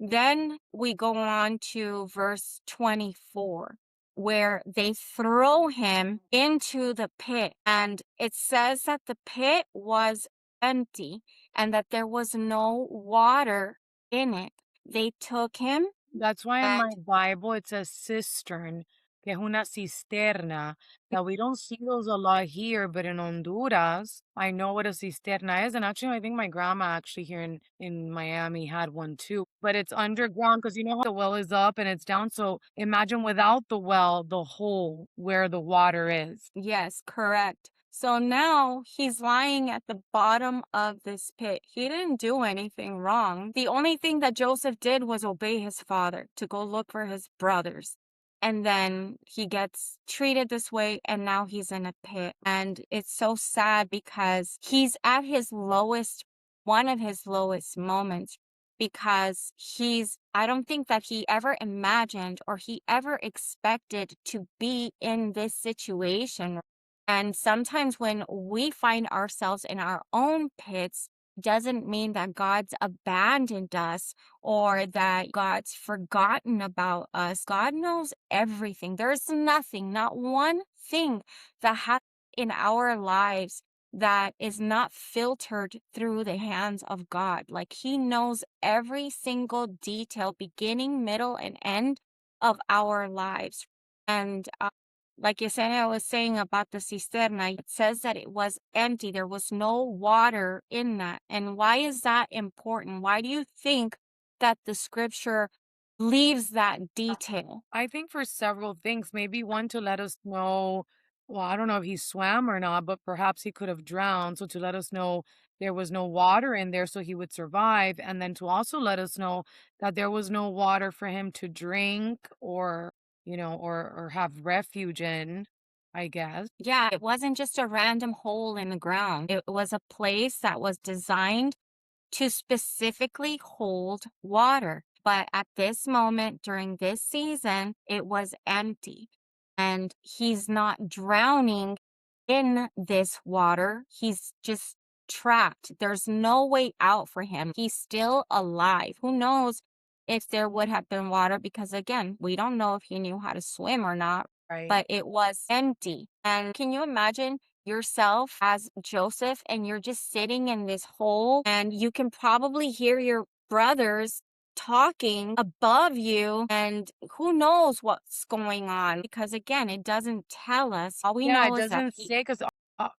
Then we go on to verse 24, where they throw him into the pit. And it says that the pit was empty and that there was no water in it. They took him That's why in my and Bible it says cistern, que es una cisterna, that we don't see those a lot here, but in Honduras, I know what a cisterna is. And actually, I think my grandma actually here in Miami had one too. But it's underground because you know how the well is up and it's down. So imagine without the well, the hole where the water is. yes, correct. So now he's lying at the bottom of this pit. He didn't do anything wrong. The only thing that Joseph did was obey his father to go look for his brothers. And then he gets treated this way, and now he's in a pit. And it's so sad because he's at his lowest, one of his lowest moments, because I don't think that he ever imagined or he ever expected to be in this situation. And sometimes when we find ourselves in our own pits, doesn't mean that God's abandoned us or that God's forgotten about us. God knows everything. There's nothing, not one thing that happens in our lives that is not filtered through the hands of God. Like He knows every single detail, beginning, middle, and end of our lives. And like Yesenia was saying about the cisterna, it says that it was empty. There was no water in that. And why is that important? Why do you think that the scripture leaves that detail? I think for several things, maybe one to let us know, well, I don't know if he swam or not, but perhaps he could have drowned. So to let us know there was no water in there so he would survive. And then to also let us know that there was no water for him to drink or, or have refuge in, I guess. Yeah, it wasn't just a random hole in the ground. It was a place that was designed to specifically hold water. But at this moment during this season, it was empty. And he's not drowning in this water. He's just trapped. There's no way out for him. He's still alive. Who knows if there would have been water? Because again, we don't know if he knew how to swim or not, Right. but it was empty. And can you imagine yourself as Joseph and you're just sitting in this hole and you can probably hear your brothers talking above you and who knows what's going on because again it doesn't tell us. All we Yeah, it know is that doesn't he say because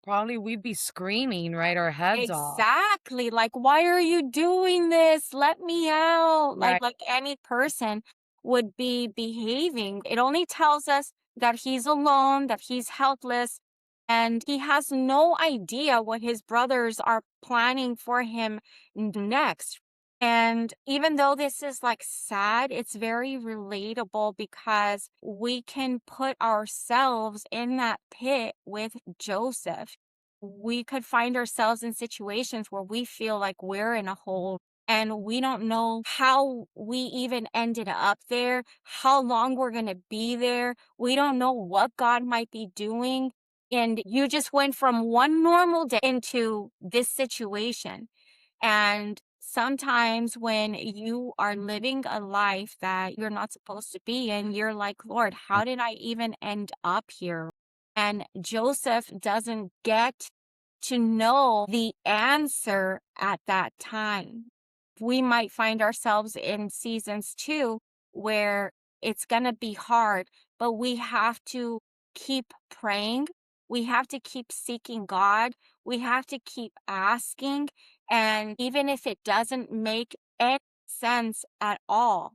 probably we'd be screaming, right? Our heads off. exactly like why are you doing this, let me out, Right. like any person would be behaving. It only tells us that he's alone, that he's helpless, and he has no idea what his brothers are planning for him next. And even though this is like sad, it's very relatable because we can put ourselves in that pit with Joseph. We could find ourselves in situations where we feel like we're in a hole and we don't know how we even ended up there, how long we're going to be there. We don't know what God might be doing. And you just went from one normal day into this situation. And sometimes when you are living a life that you're not supposed to be in, you're like, Lord, how did I even end up here? And Joseph doesn't get to know the answer at that time. We might find ourselves in seasons too where it's going to be hard, but we have to keep praying. We have to keep seeking God. We have to keep asking. And even if it doesn't make any sense at all,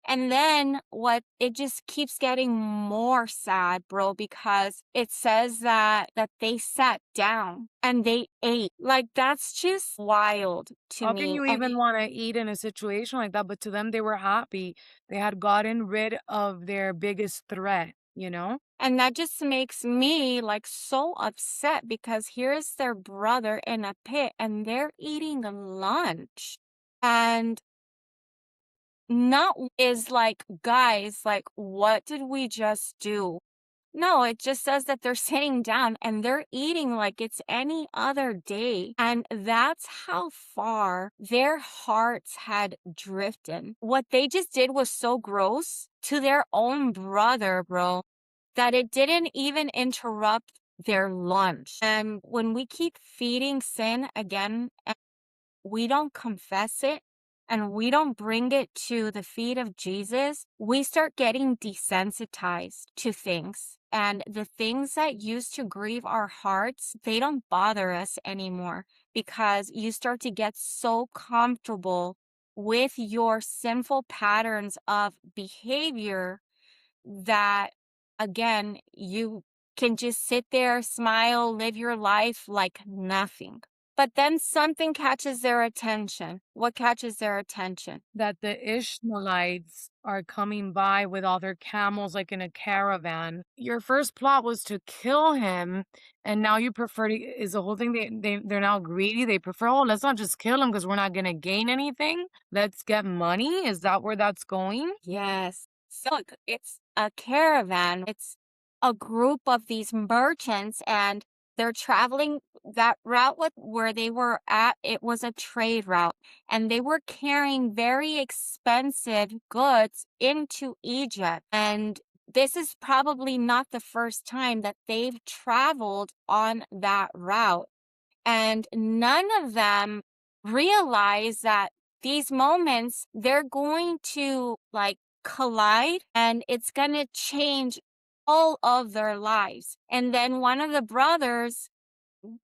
and then what it just keeps getting more sad, bro, because it says that they sat down and they ate. Like that's just wild to How can me. you And even want to eat in a situation like that? But to them, they were happy. They had gotten rid of their biggest threat, you know? and that just makes me like so upset because here's their brother in a pit and they're eating lunch. And not is like, guys, like what did we just do? No, it just says that they're sitting down and they're eating like it's any other day. And that's how far their hearts had drifted. What they just did was so gross to their own brother, bro, that it didn't even interrupt their lunch. And when we keep feeding sin again, we don't confess it and we don't bring it to the feet of Jesus, we start getting desensitized to things. And the things that used to grieve our hearts, they don't bother us anymore because you start to get so comfortable with your sinful patterns of behavior that, again, you can just sit there, smile, live your life like nothing. But then something catches their attention. What catches their attention? That the Ishmaelites are coming by with all their camels like in a caravan. Your first plot was to kill him, and now you prefer to is the whole thing they're now greedy. They prefer, oh, let's not just kill him because we're not gonna gain anything. Let's get money. Is that where that's going? Yes. So it's a caravan. It's a group of these merchants, and they're traveling that route where they were at. It was a trade route, and they were carrying very expensive goods into Egypt. And this is probably not the first time that they've traveled on that route. And none of them realize that these moments, they're going to like collide and it's going to change all of their lives. And then one of the brothers,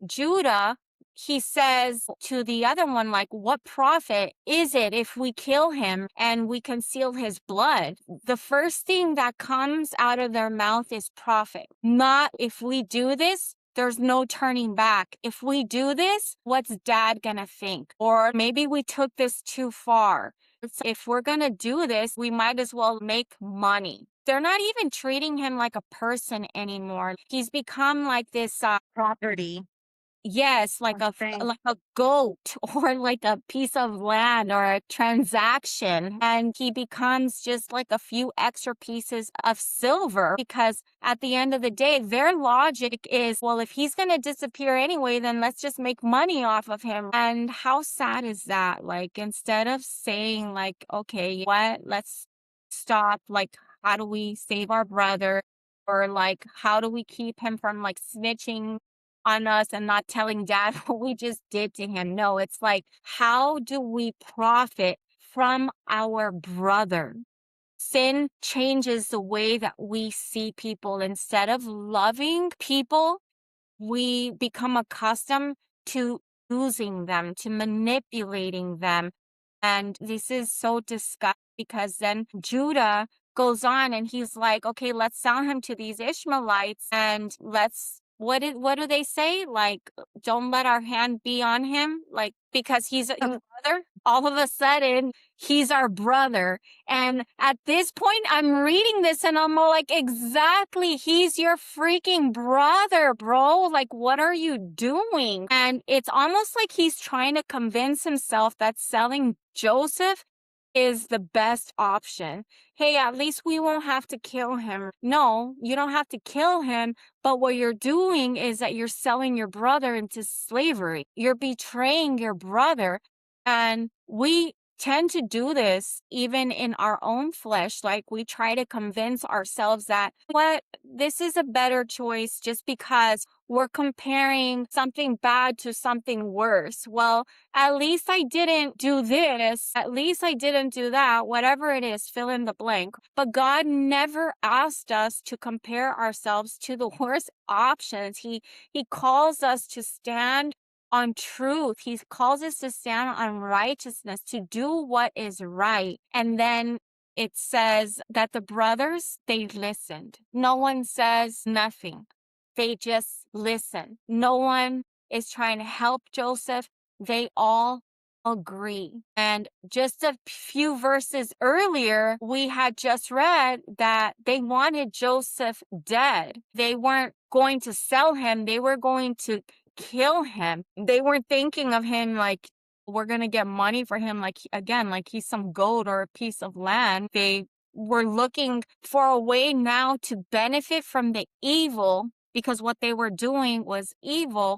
Judah, he says to the other one, like, what profit is it if we kill him and we conceal his blood? The first thing that comes out of their mouth is profit. Not if we do this, there's no turning back. If we do this, what's dad gonna think? Or maybe we took this too far. If we're gonna do this, we might as well make money. They're not even treating him like a person anymore. He's become like this property. Yes, like a goat or like a piece of land or a transaction. And he becomes just like a few extra pieces of silver because at the end of the day, their logic is, well, if he's going to disappear anyway, then let's just make money off of him. And how sad is that? Like, instead of saying like, okay, what, let's stop. Like, how do we save our brother? Or like, how do we keep him from like snitching on us and not telling dad what we just did to him? No, it's like, how do we profit from our brother? Sin changes the way that we see people. Instead of loving people, we become accustomed to using them, to manipulating them. And this is so disgusting because then Judah goes on and he's like, okay, let's sell him to these Ishmaelites and what do they say? Like, don't let our hand be on him. Like, because he's a brother. All of a sudden, he's our brother. And at this point, I'm reading this and I'm all like, exactly. He's your freaking brother, bro. Like, what are you doing? And it's almost like he's trying to convince himself that selling Joseph is the best option. Hey, at least we won't have to kill him. No, you don't have to kill him. But what you're doing is that you're selling your brother into slavery. You're betraying your brother. And we tend to do this even in our own flesh. Like we try to convince ourselves that what this is a better choice just because we're comparing something bad to something worse. Well, at least I didn't do this. At least I didn't do that. Whatever it is, fill in the blank. But God never asked us to compare ourselves to the worst options. He calls us to stand on truth. He calls us to stand on righteousness, to do what is right. And then it says that the brothers, they listened. No one says nothing. They just listen. No one is trying to help Joseph. They all agree. And just a few verses earlier, we had just read that they wanted Joseph dead. They weren't going to sell him. They were going to kill him. They weren't thinking of him like, we're going to get money for him. Like, again, like he's some goat or a piece of land. They were looking for a way now to benefit from the evil because what they were doing was evil,